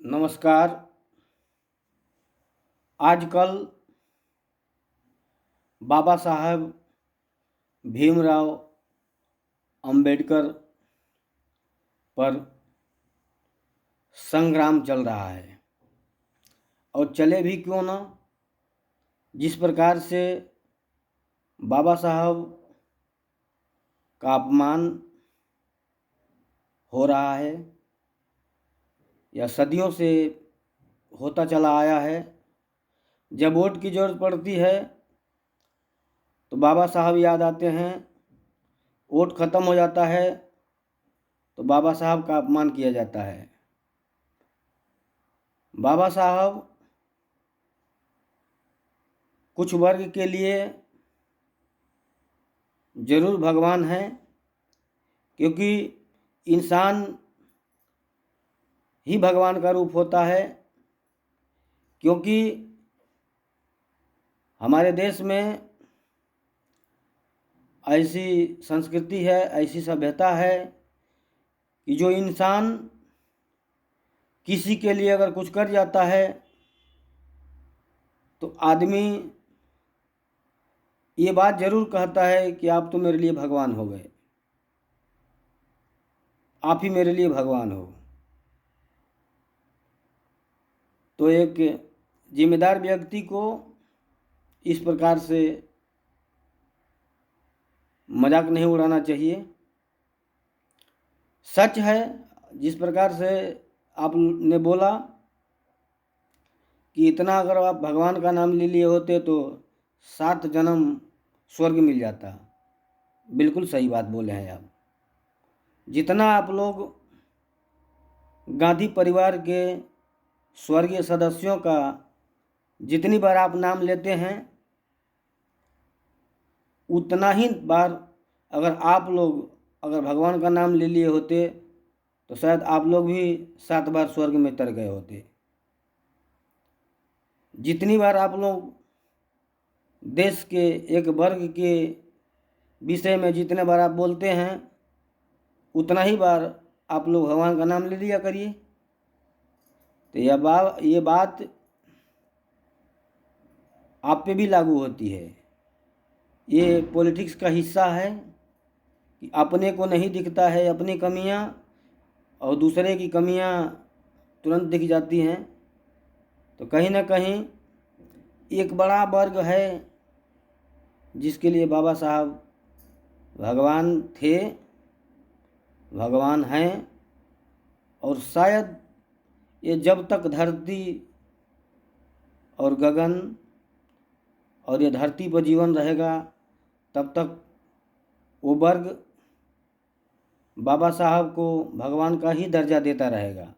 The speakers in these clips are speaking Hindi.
नमस्कार। आजकल बाबा साहब भीमराव अंबेडकर पर संग्राम चल रहा है और चले भी क्यों ना। जिस प्रकार से बाबा साहब का अपमान हो रहा है या सदियों से होता चला आया है, जब वोट की ज़रूरत पड़ती है तो बाबा साहब याद आते हैं, वोट ख़त्म हो जाता है तो बाबा साहब का अपमान किया जाता है। बाबा साहब कुछ वर्ग के लिए ज़रूर भगवान हैं, क्योंकि इंसान ही भगवान का रूप होता है। क्योंकि हमारे देश में ऐसी संस्कृति है, ऐसी सभ्यता है कि जो इंसान किसी के लिए अगर कुछ कर जाता है तो आदमी ये बात ज़रूर कहता है कि आप तो मेरे लिए भगवान हो गए, आप ही मेरे लिए भगवान हो। तो एक जिम्मेदार व्यक्ति को इस प्रकार से मजाक नहीं उड़ाना चाहिए। सच है, जिस प्रकार से आपने बोला कि इतना अगर आप भगवान का नाम ले लिए होते तो 7 जन्म स्वर्ग मिल जाता। बिल्कुल सही बात बोले हैं आप। जितना आप लोग गांधी परिवार के स्वर्गीय सदस्यों का जितनी बार आप नाम लेते हैं, उतना ही बार अगर आप लोग अगर भगवान का नाम ले लिए होते तो शायद आप लोग भी 7 बार स्वर्ग में तर गए होते। जितनी बार आप लोग देश के एक वर्ग के विषय में जितने बार आप बोलते हैं, उतना ही बार आप लोग भगवान का नाम ले लिया करिए। तो ये बात आप पे भी लागू होती है। ये पॉलिटिक्स का हिस्सा है कि अपने को नहीं दिखता है अपनी कमियां और दूसरे की कमियां तुरंत दिख जाती हैं। तो कहीं ना कहीं एक बड़ा वर्ग है जिसके लिए बाबा साहब भगवान थे, भगवान हैं, और शायद ये जब तक धरती और गगन और ये धरती पर जीवन रहेगा तब तक वो वर्ग बाबा साहब को भगवान का ही दर्जा देता रहेगा।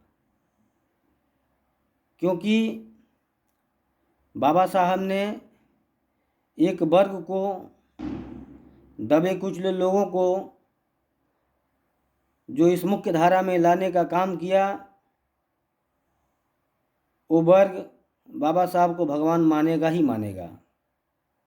क्योंकि बाबा साहब ने एक वर्ग को, दबे कुचले लोगों को जो इस मुख्य धारा में लाने का काम किया, वो वर्ग बाबा साहब को भगवान मानेगा ही मानेगा।